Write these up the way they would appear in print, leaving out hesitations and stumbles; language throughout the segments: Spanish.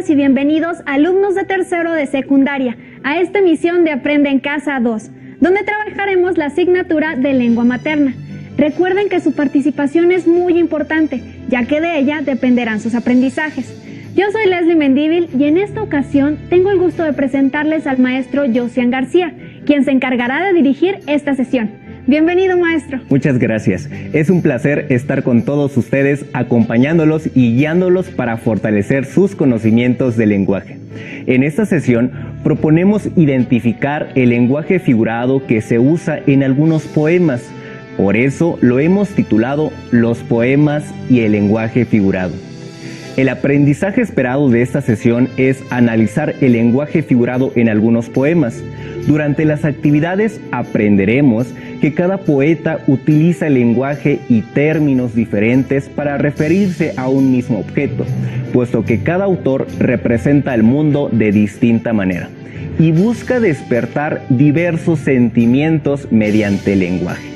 Bienvenidas y bienvenidos alumnos de tercero de secundaria a esta emisión de Aprende en Casa 2, donde trabajaremos la asignatura de lengua materna. Recuerden que su participación es muy importante, ya que de ella dependerán sus aprendizajes. Yo soy Leslie Mendívil y en esta ocasión tengo el gusto de presentarles al maestro Josian García, quien se encargará de dirigir esta sesión. Bienvenido, maestro. Muchas gracias. Es un placer estar con todos ustedes, acompañándolos y guiándolos para fortalecer sus conocimientos del lenguaje. En esta sesión proponemos identificar el lenguaje figurado que se usa en algunos poemas. Por eso lo hemos titulado Los poemas y el lenguaje figurado. El aprendizaje esperado de esta sesión es analizar el lenguaje figurado en algunos poemas. Durante las actividades aprenderemos que cada poeta utiliza el lenguaje y términos diferentes para referirse a un mismo objeto, puesto que cada autor representa el mundo de distinta manera y busca despertar diversos sentimientos mediante el lenguaje.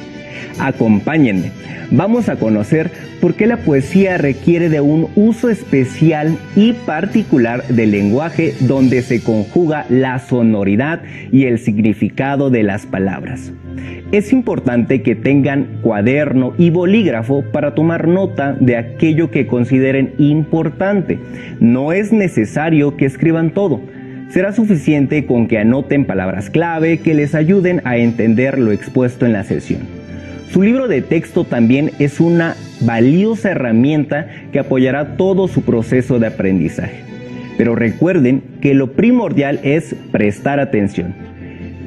Acompáñenme, vamos a conocer por qué la poesía requiere de un uso especial y particular del lenguaje donde se conjuga la sonoridad y el significado de las palabras. Es importante que tengan cuaderno y bolígrafo para tomar nota de aquello que consideren importante. No es necesario que escriban todo. Será suficiente con que anoten palabras clave que les ayuden a entender lo expuesto en la sesión. Su libro de texto también es una valiosa herramienta que apoyará todo su proceso de aprendizaje. Pero recuerden que lo primordial es prestar atención.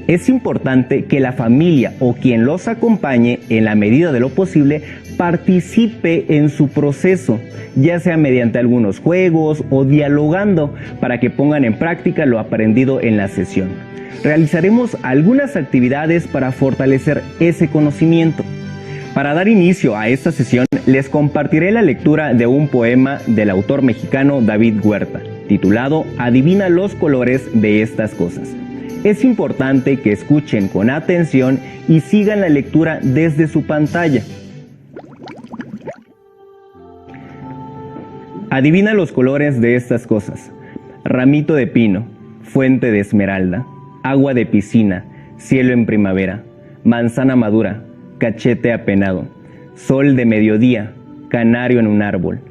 Es importante que la familia o quien los acompañe, en la medida de lo posible, participe en su proceso, ya sea mediante algunos juegos o dialogando, para que pongan en práctica lo aprendido en la sesión. Realizaremos algunas actividades para fortalecer ese conocimiento. Para dar inicio a esta sesión, les compartiré la lectura de un poema del autor mexicano David Huerta, titulado Adivina los colores de estas cosas. Es importante que escuchen con atención y sigan la lectura desde su pantalla. Adivina los colores de estas cosas. Ramito de pino, fuente de esmeralda, agua de piscina, cielo en primavera, manzana madura, cachete apenado, sol de mediodía, canario en un árbol,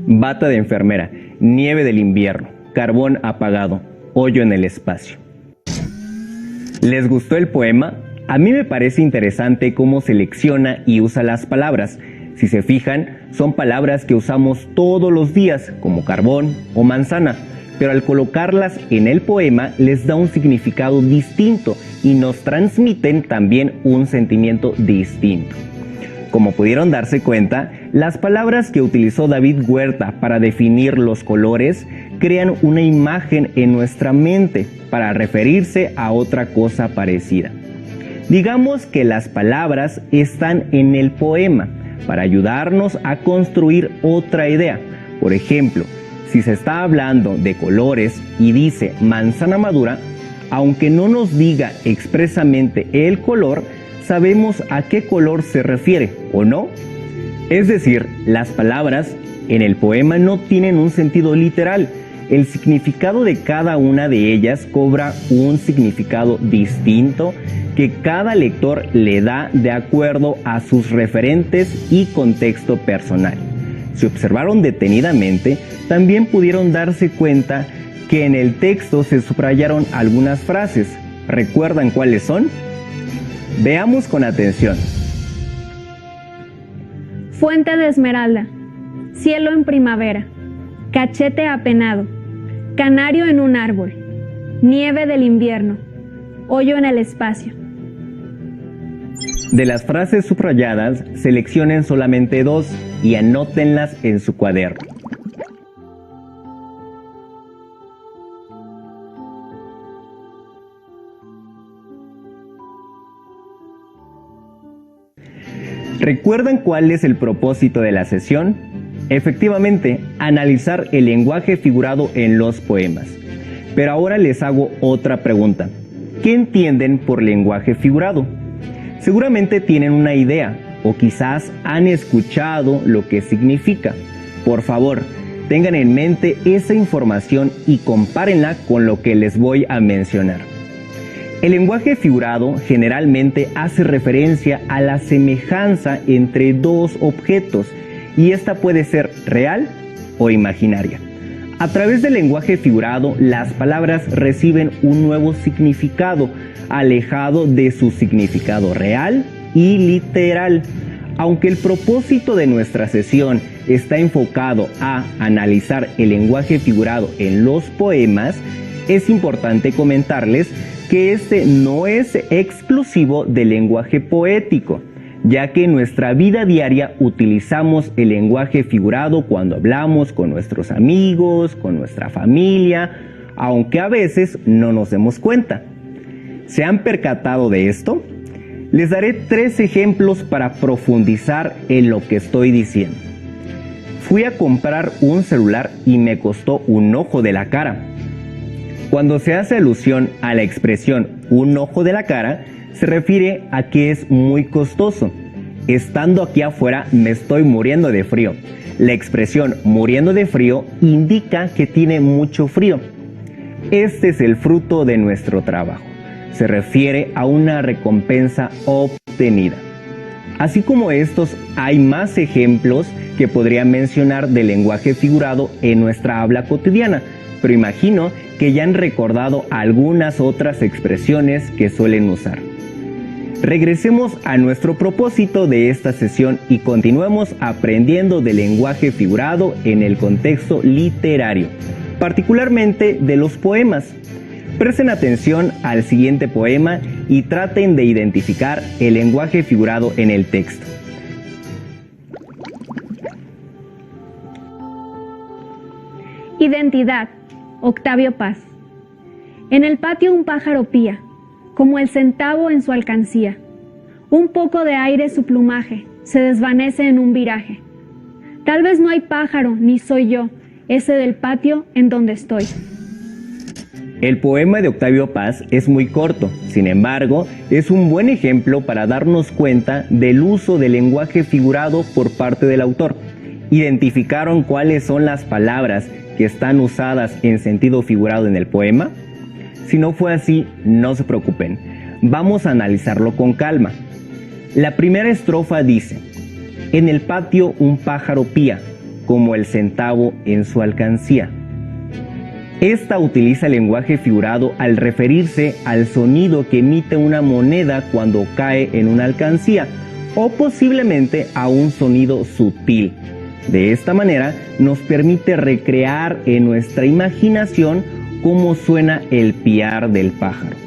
bata de enfermera, nieve del invierno, carbón apagado, hoyo en el espacio. ¿Les gustó el poema? A mí me parece interesante cómo selecciona y usa las palabras. Si se fijan, son palabras que usamos todos los días, como carbón o manzana, pero al colocarlas en el poema les da un significado distinto y nos transmiten también un sentimiento distinto. Como pudieron darse cuenta, las palabras que utilizó David Huerta para definir los colores crean una imagen en nuestra mente para referirse a otra cosa parecida. Digamos que las palabras están en el poema para ayudarnos a construir otra idea. Por ejemplo, si se está hablando de colores y dice manzana madura, aunque no nos diga expresamente el color, sabemos a qué color se refiere, ¿o no? Es decir, las palabras en el poema no tienen un sentido literal. El significado de cada una de ellas cobra un significado distinto que cada lector le da de acuerdo a sus referentes y contexto personal. Si observaron detenidamente, también pudieron darse cuenta que en el texto se subrayaron algunas frases. ¿Recuerdan cuáles son? Veamos con atención. Fuente de esmeralda, cielo en primavera, cachete apenado, canario en un árbol, nieve del invierno, hoyo en el espacio. De las frases subrayadas, seleccionen solamente 2 y anótenlas en su cuaderno. ¿Recuerdan cuál es el propósito de la sesión? Efectivamente, analizar el lenguaje figurado en los poemas. Pero ahora les hago otra pregunta. ¿Qué entienden por lenguaje figurado? Seguramente tienen una idea o quizás han escuchado lo que significa. Por favor, Tengan en mente esa información y compárenla con lo que les voy a mencionar. El lenguaje figurado generalmente hace referencia a la semejanza entre dos objetos y esta puede ser real o imaginaria. A través del lenguaje figurado, las palabras reciben un nuevo significado, alejado de su significado real y literal. Aunque el propósito de nuestra sesión está enfocado a analizar el lenguaje figurado en los poemas, es importante comentarles que este no es exclusivo del lenguaje poético, ya que en nuestra vida diaria utilizamos el lenguaje figurado cuando hablamos con nuestros amigos, con nuestra familia, aunque a veces no nos demos cuenta. ¿Se han percatado de esto? Les daré 3 ejemplos para profundizar en lo que estoy diciendo. Fui a comprar un celular y me costó un ojo de la cara. Cuando se hace alusión a la expresión un ojo de la cara, se refiere a que es muy costoso. Estando aquí afuera me estoy muriendo de frío. La expresión muriendo de frío indica que tiene mucho frío. Este es el fruto de nuestro trabajo. Se refiere a una recompensa obtenida. Así como estos, hay más ejemplos que podría mencionar del lenguaje figurado en nuestra habla cotidiana, pero imagino que ya han recordado algunas otras expresiones que suelen usar. Regresemos a nuestro propósito de esta sesión y continuemos aprendiendo del lenguaje figurado en el contexto literario, particularmente de los poemas. Presten atención al siguiente poema y traten de identificar el lenguaje figurado en el texto. Identidad, Octavio Paz. En el patio un pájaro pía, como el centavo en su alcancía. Un poco de aire su plumaje, se desvanece en un viraje. Tal vez no hay pájaro, ni soy yo, ese del patio en donde estoy. El poema de Octavio Paz es muy corto, sin embargo, es un buen ejemplo para darnos cuenta del uso del lenguaje figurado por parte del autor. ¿Identificaron cuáles son las palabras que están usadas en sentido figurado en el poema? Si no fue así, no se preocupen. Vamos a analizarlo con calma. La primera estrofa dice: en el patio un pájaro pía, como el centavo en su alcancía. Esta utiliza el lenguaje figurado al referirse al sonido que emite una moneda cuando cae en una alcancía, o posiblemente a un sonido sutil. De esta manera nos permite recrear en nuestra imaginación cómo suena el piar del pájaro.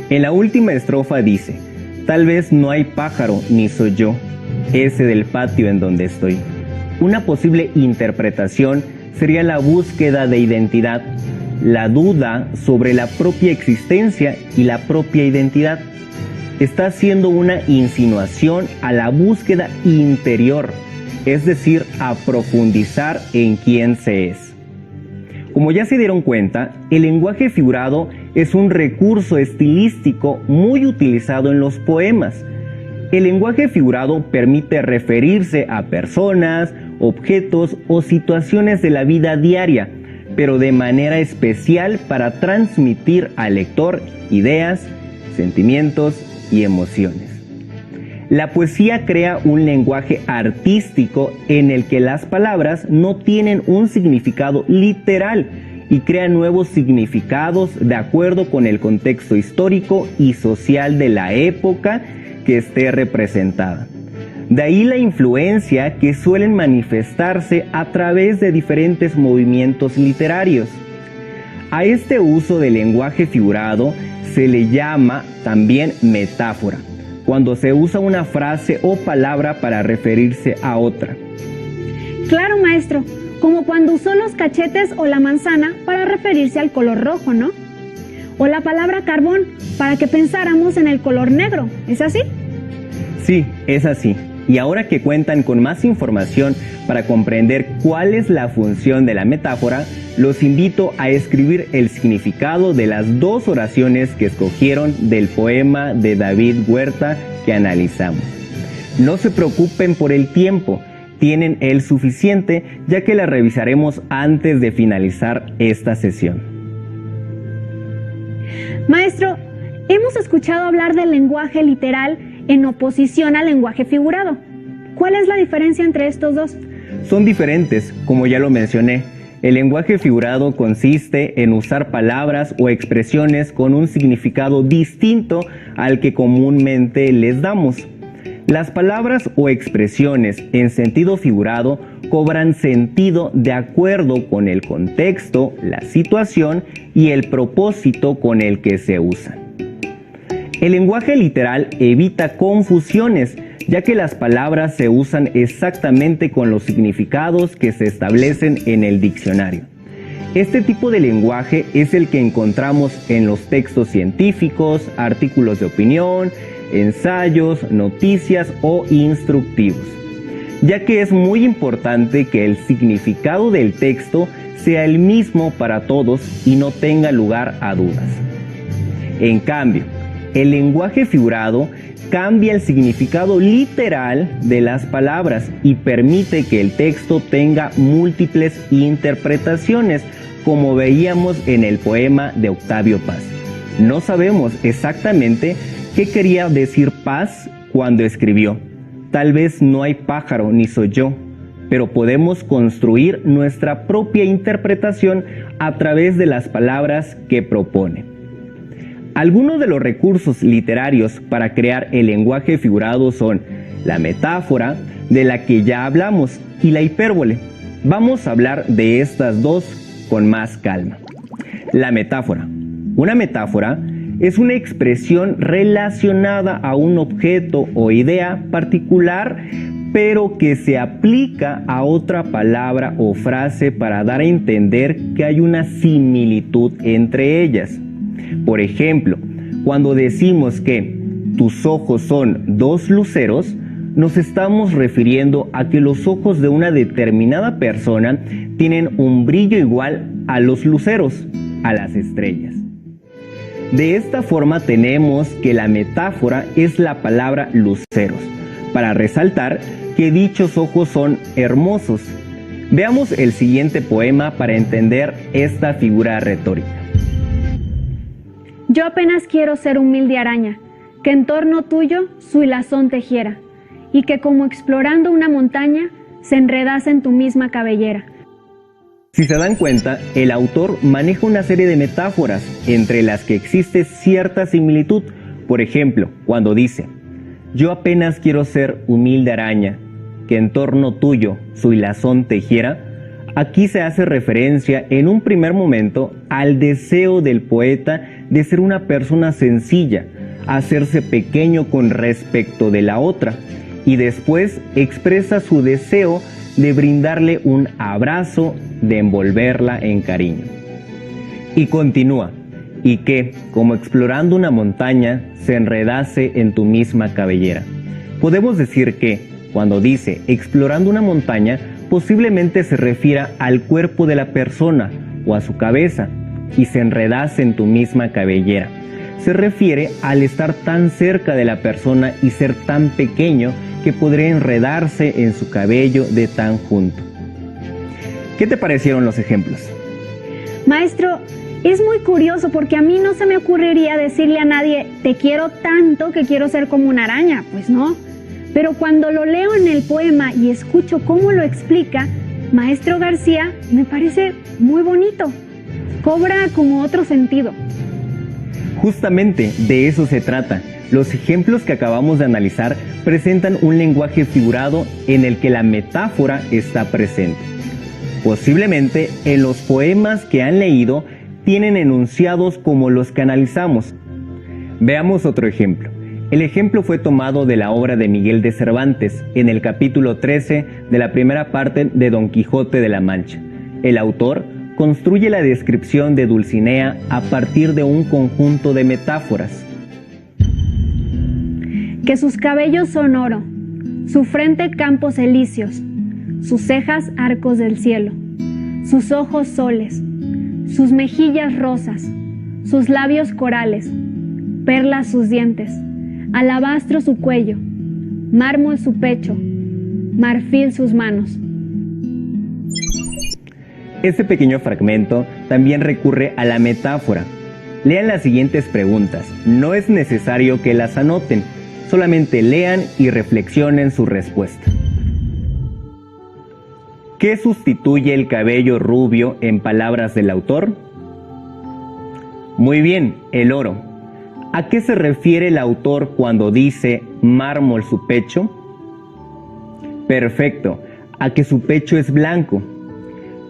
En la última estrofa dice: tal vez no hay pájaro ni soy yo, ese del patio en donde estoy. Una posible interpretación sería la búsqueda de identidad, la duda sobre la propia existencia y la propia identidad. Está haciendo una insinuación a la búsqueda interior, es decir, a profundizar en quién se es. Como ya se dieron cuenta, el lenguaje figurado es un recurso estilístico muy utilizado en los poemas. El lenguaje figurado permite referirse a personas, objetos o situaciones de la vida diaria, pero de manera especial para transmitir al lector ideas, sentimientos y emociones. La poesía crea un lenguaje artístico en el que las palabras no tienen un significado literal y crea nuevos significados de acuerdo con el contexto histórico y social de la época que esté representada. De ahí la influencia que suelen manifestarse a través de diferentes movimientos literarios. A este uso del lenguaje figurado se le llama también metáfora, cuando se usa una frase o palabra para referirse a otra. Claro, maestro, como cuando usó los cachetes o la manzana para referirse al color rojo, ¿no? O la palabra carbón para que pensáramos en el color negro, ¿es así? Sí, es así. Y ahora que cuentan con más información para comprender cuál es la función de la metáfora, los invito a escribir el significado de las 2 oraciones que escogieron del poema de David Huerta que analizamos. No se preocupen por el tiempo, tienen el suficiente, ya que la revisaremos antes de finalizar esta sesión. Maestro, hemos escuchado hablar del lenguaje literal en oposición al lenguaje figurado. ¿Cuál es la diferencia entre estos dos? Son diferentes, como ya lo mencioné. El lenguaje figurado consiste en usar palabras o expresiones con un significado distinto al que comúnmente les damos. Las palabras o expresiones en sentido figurado cobran sentido de acuerdo con el contexto, la situación y el propósito con el que se usan. El lenguaje literal evita confusiones, ya que las palabras se usan exactamente con los significados que se establecen en el diccionario. Este tipo de lenguaje es el que encontramos en los textos científicos, artículos de opinión, ensayos, noticias o instructivos, ya que es muy importante que el significado del texto sea el mismo para todos y no tenga lugar a dudas. En cambio, el lenguaje figurado cambia el significado literal de las palabras y permite que el texto tenga múltiples interpretaciones, como veíamos en el poema de Octavio Paz. No sabemos exactamente qué quería decir Paz cuando escribió: tal vez no hay pájaro ni soy yo, pero podemos construir nuestra propia interpretación a través de las palabras que propone. Algunos de los recursos literarios para crear el lenguaje figurado son la metáfora, de la que ya hablamos, y la hipérbole. Vamos a hablar de estas dos con más calma. La metáfora. Una metáfora es una expresión relacionada a un objeto o idea particular, pero que se aplica a otra palabra o frase para dar a entender que hay una similitud entre ellas. Por ejemplo, cuando decimos que tus ojos son dos luceros, nos estamos refiriendo a que los ojos de una determinada persona tienen un brillo igual a los luceros, a las estrellas. De esta forma tenemos que la metáfora es la palabra luceros, para resaltar que dichos ojos son hermosos. Veamos el siguiente poema para entender esta figura retórica. Yo apenas quiero ser humilde araña, que en torno tuyo su hilazón tejiera, y que como explorando una montaña, se enredase en tu misma cabellera. Si se dan cuenta, el autor maneja una serie de metáforas, entre las que existe cierta similitud. Por ejemplo, cuando dice: yo apenas quiero ser humilde araña, que en torno tuyo su hilazón tejiera. Aquí se hace referencia en un primer momento al deseo del poeta de ser una persona sencilla, hacerse pequeño con respecto de la otra, y después expresa su deseo de brindarle un abrazo, de envolverla en cariño. Y continúa: y que, como explorando una montaña, se enredase en tu misma cabellera. Podemos decir que, cuando dice explorando una montaña, posiblemente se refiera al cuerpo de la persona o a su cabeza, y se enredase en tu misma cabellera. Se refiere al estar tan cerca de la persona y ser tan pequeño que podría enredarse en su cabello de tan junto. ¿Qué te parecieron los ejemplos? Maestro, es muy curioso porque a mí no se me ocurriría decirle a nadie: te quiero tanto que quiero ser como una araña. Pues no. Pero cuando lo leo en el poema y escucho cómo lo explica Maestro García, me parece muy bonito. Cobra como otro sentido. Justamente de eso se trata. Los ejemplos que acabamos de analizar presentan un lenguaje figurado en el que la metáfora está presente. Posiblemente en los poemas que han leído tienen enunciados como los que analizamos. Veamos otro ejemplo. El ejemplo fue tomado de la obra de Miguel de Cervantes, en el capítulo 13 de la primera parte de Don Quijote de la Mancha. El autor construye la descripción de Dulcinea a partir de un conjunto de metáforas. Que sus cabellos son oro, su frente campos elíseos, sus cejas arcos del cielo, sus ojos soles, sus mejillas rosas, sus labios corales, perlas sus dientes, alabastro su cuello, mármol su pecho, marfil sus manos. Este pequeño fragmento también recurre a la metáfora. Lean las siguientes preguntas. No es necesario que las anoten, solamente lean y reflexionen su respuesta. ¿Qué sustituye el cabello rubio en palabras del autor? Muy bien, el oro. ¿A qué se refiere el autor cuando dice mármol su pecho? Perfecto, a que su pecho es blanco.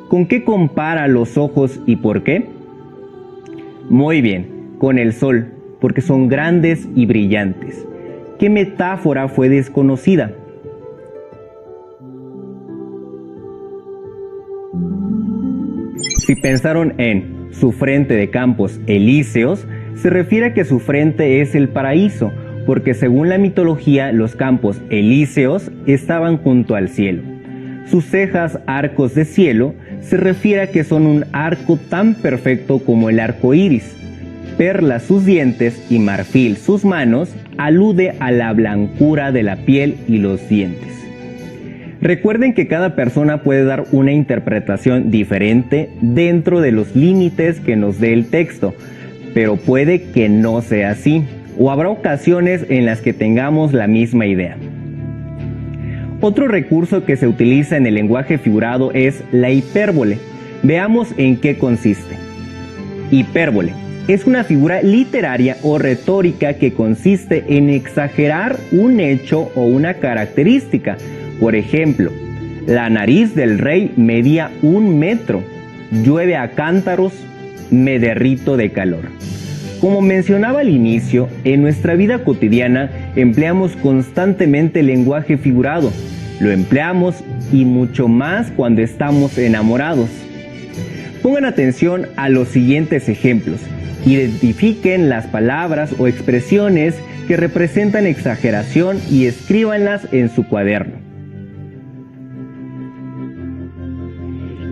¿Con qué compara los ojos y por qué? Muy bien, con el sol, porque son grandes y brillantes. ¿Qué metáfora fue desconocida? Si pensaron en su frente de campos elíseos, se refiere a que su frente es el paraíso, porque según la mitología los campos elíseos estaban junto al cielo. Sus cejas arcos de cielo se refiere a que son un arco tan perfecto como el arco iris. Perla sus dientes y marfil sus manos alude a la blancura de la piel y los dientes. Recuerden que cada persona puede dar una interpretación diferente dentro de los límites que nos dé el texto, pero puede que no sea así, o habrá ocasiones en las que tengamos la misma idea. Otro recurso que se utiliza en el lenguaje figurado es la hipérbole. Veamos en qué consiste. Hipérbole es una figura literaria o retórica que consiste en exagerar un hecho o una característica. Por ejemplo, la nariz del rey medía 1 metro, llueve a cántaros, me derrito de calor. Como mencionaba al inicio, en nuestra vida cotidiana empleamos constantemente el lenguaje figurado. Lo empleamos y mucho más cuando estamos enamorados. Pongan atención a los siguientes ejemplos. Identifiquen las palabras o expresiones que representan exageración y escríbanlas en su cuaderno.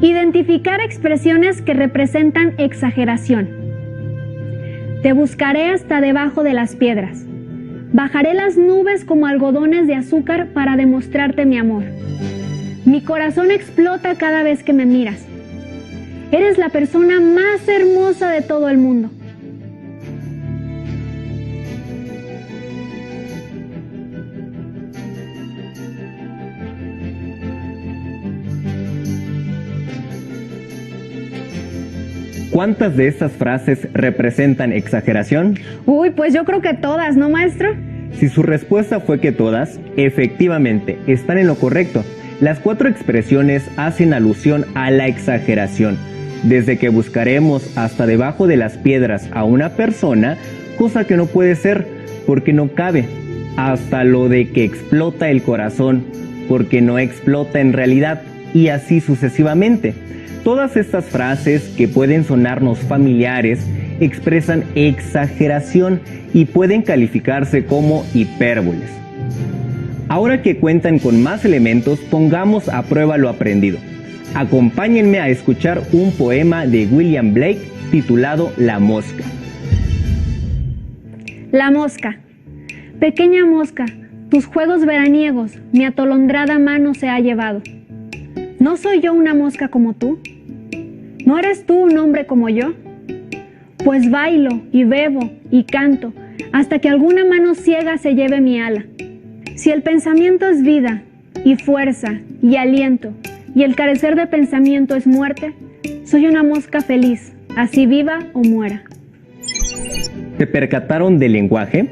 Identificar expresiones que representan exageración. Te buscaré hasta debajo de las piedras. Bajaré las nubes como algodones de azúcar para demostrarte mi amor. Mi corazón explota cada vez que me miras. Eres la persona más hermosa de todo el mundo. ¿Cuántas de estas frases representan exageración? Uy, pues yo creo que todas, ¿no, maestro? Si su respuesta fue que todas, efectivamente, están en lo correcto. Las 4 expresiones hacen alusión a la exageración. Desde que buscaremos hasta debajo de las piedras a una persona, cosa que no puede ser, porque no cabe, hasta lo de que explota el corazón, porque no explota en realidad, y así sucesivamente. Todas estas frases que pueden sonarnos familiares expresan exageración y pueden calificarse como hipérboles. Ahora que cuentan con más elementos, pongamos a prueba lo aprendido. Acompáñenme a escuchar un poema de William Blake titulado La mosca. La mosca. Pequeña mosca, tus juegos veraniegos mi atolondrada mano se ha llevado. ¿No soy yo una mosca como tú? ¿No eres tú un hombre como yo? Pues bailo y bebo y canto hasta que alguna mano ciega se lleve mi ala. Si el pensamiento es vida y fuerza y aliento y el carecer de pensamiento es muerte, soy una mosca feliz, así viva o muera. ¿Se percataron del lenguaje?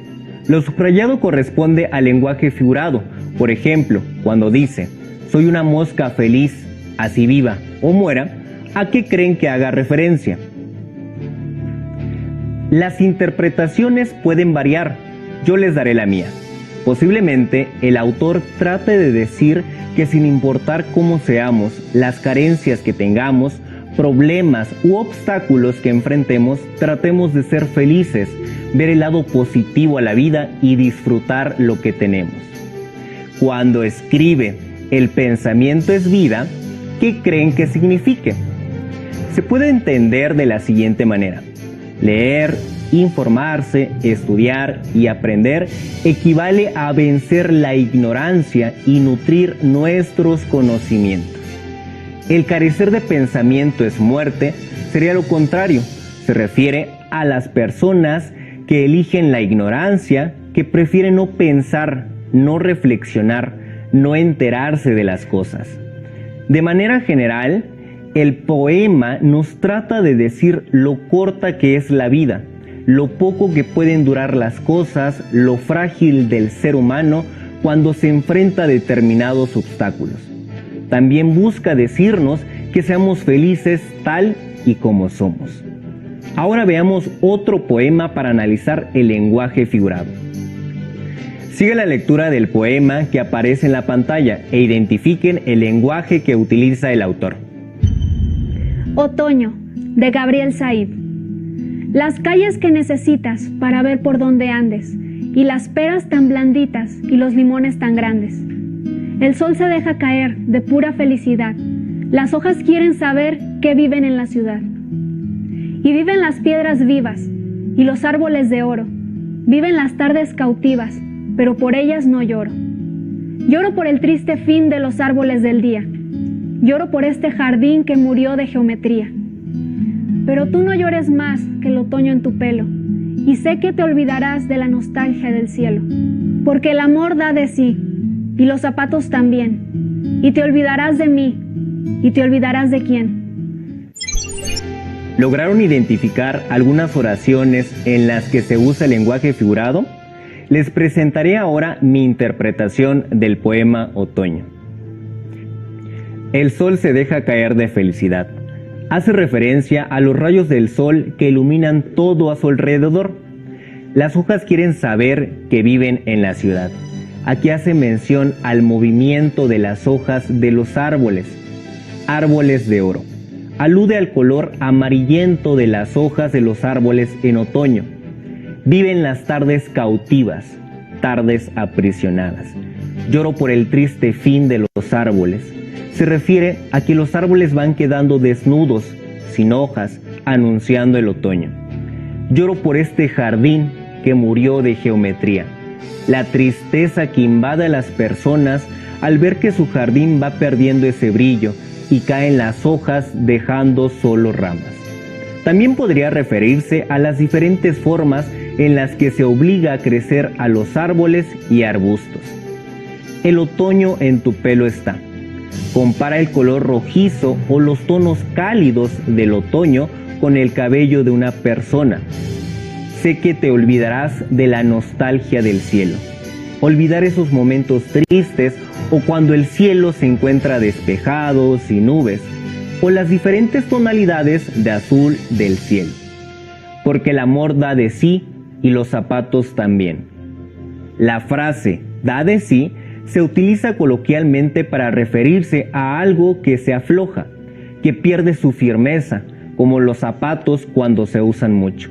Lo subrayado corresponde al lenguaje figurado. Por ejemplo, cuando dice, soy una mosca feliz, así viva o muera, ¿a qué creen que haga referencia? Las interpretaciones pueden variar, yo les daré la mía. Posiblemente el autor trate de decir que sin importar cómo seamos, las carencias que tengamos, problemas u obstáculos que enfrentemos, tratemos de ser felices, ver el lado positivo a la vida y disfrutar lo que tenemos. Cuando escribe, el pensamiento es vida, ¿qué creen que signifique? Se puede entender de la siguiente manera. Leer, informarse, estudiar y aprender equivale a vencer la ignorancia y nutrir nuestros conocimientos. El carecer de pensamiento es muerte, sería lo contrario. Se refiere a las personas que eligen la ignorancia, que prefieren no pensar, no reflexionar, no enterarse de las cosas. De manera general, el poema nos trata de decir lo corta que es la vida, lo poco que pueden durar las cosas, lo frágil del ser humano cuando se enfrenta a determinados obstáculos. También busca decirnos que seamos felices tal y como somos. Ahora veamos otro poema para analizar el lenguaje figurado. Sigue la lectura del poema que aparece en la pantalla e identifiquen el lenguaje que utiliza el autor. Otoño, de Gabriel Said. Las calles que necesitas para ver por dónde andes, y las peras tan blanditas y los limones tan grandes. El sol se deja caer de pura felicidad. Las hojas quieren saber que viven en la ciudad. Y viven las piedras vivas y los árboles de oro. Viven las tardes cautivas, pero por ellas no lloro. Lloro por el triste fin de los árboles del día. Lloro por este jardín que murió de geometría. Pero tú no llores más que el otoño en tu pelo, y sé que te olvidarás de la nostalgia del cielo, porque el amor da de sí, y los zapatos también, y te olvidarás de mí, y te olvidarás de quién. ¿Lograron identificar algunas oraciones en las que se usa el lenguaje figurado? Les presentaré ahora mi interpretación del poema Otoño. El sol se deja caer de felicidad. Hace referencia a los rayos del sol que iluminan todo a su alrededor. Las hojas quieren saber que viven en la ciudad. Aquí hace mención al movimiento de las hojas de los árboles de oro. Alude al color amarillento de las hojas de los árboles en otoño. Viven las tardes cautivas, tardes aprisionadas. Lloro por el triste fin de los árboles. Se refiere a que los árboles van quedando desnudos, sin hojas, anunciando el otoño. Lloro por este jardín que murió de geometría. La tristeza que invade a las personas al ver que su jardín va perdiendo ese brillo y caen las hojas dejando solo ramas. También podría referirse a las diferentes formas en las que se obliga a crecer a los árboles y arbustos. El otoño en tu pelo está. Compara el color rojizo o los tonos cálidos del otoño con el cabello de una persona. Sé que te olvidarás de la nostalgia del cielo. Olvidar esos momentos tristes o cuando el cielo se encuentra despejado, sin nubes, o las diferentes tonalidades de azul del cielo. Porque el amor da de sí y los zapatos también. La frase da de sí se utiliza coloquialmente para referirse a algo que se afloja, que pierde su firmeza, como los zapatos cuando se usan mucho.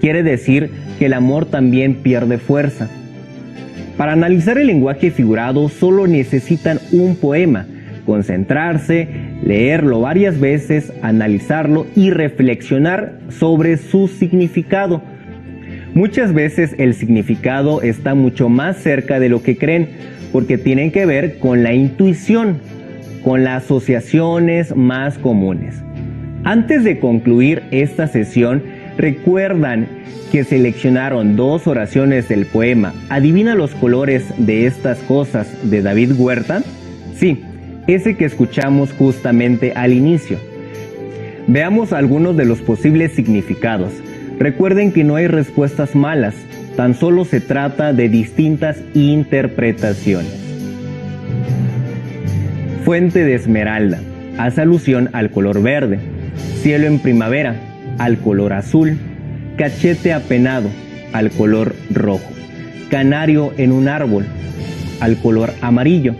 Quiere decir que el amor también pierde fuerza. Para analizar el lenguaje figurado solo necesitan un poema, concentrarse, leerlo varias veces, analizarlo y reflexionar sobre su significado. Muchas veces el significado está mucho más cerca de lo que creen, porque tienen que ver con la intuición, con las asociaciones más comunes. Antes de concluir esta sesión, ¿recuerdan que seleccionaron 2 oraciones del poema Adivina los colores de estas cosas de David Huerta? Sí, ese que escuchamos justamente al inicio. Veamos algunos de los posibles significados. Recuerden que no hay respuestas malas, tan solo se trata de distintas interpretaciones. Fuente de esmeralda, hace alusión al color verde. Cielo en primavera, al color azul. Cachete apenado, al color rojo. Canario en un árbol, al color amarillo.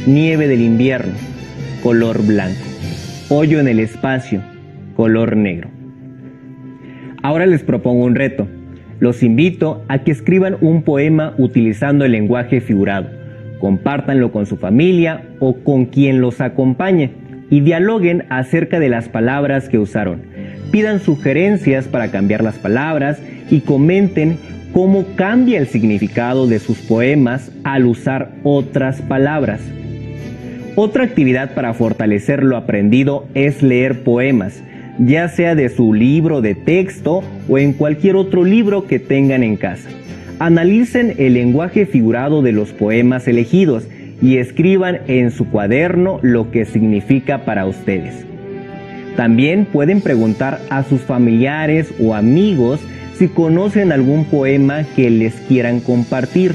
Nieve del invierno, color blanco. Hoyo en el espacio, color negro. Ahora les propongo un reto. Los invito a que escriban un poema utilizando el lenguaje figurado. Compártanlo con su familia o con quien los acompañe y dialoguen acerca de las palabras que usaron. Pidan sugerencias para cambiar las palabras y comenten cómo cambia el significado de sus poemas al usar otras palabras. Otra actividad para fortalecer lo aprendido es leer poemas, ya sea de su libro de texto o en cualquier otro libro que tengan en casa. Analicen el lenguaje figurado de los poemas elegidos y escriban en su cuaderno lo que significa para ustedes. También pueden preguntar a sus familiares o amigos si conocen algún poema que les quieran compartir.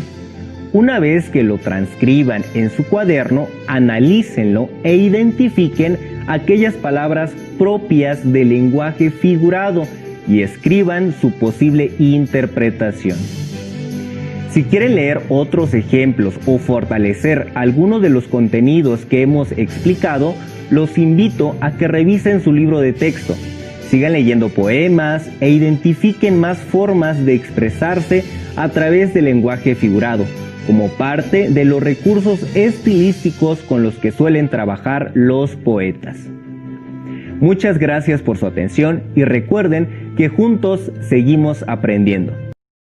Una vez que lo transcriban en su cuaderno, analícenlo e identifiquen aquellas palabras propias del lenguaje figurado y escriban su posible interpretación. Si quieren leer otros ejemplos o fortalecer alguno de los contenidos que hemos explicado, los invito a que revisen su libro de texto. Sigan leyendo poemas e identifiquen más formas de expresarse a través del lenguaje figurado, como parte de los recursos estilísticos con los que suelen trabajar los poetas. Muchas gracias por su atención y recuerden que juntos seguimos aprendiendo.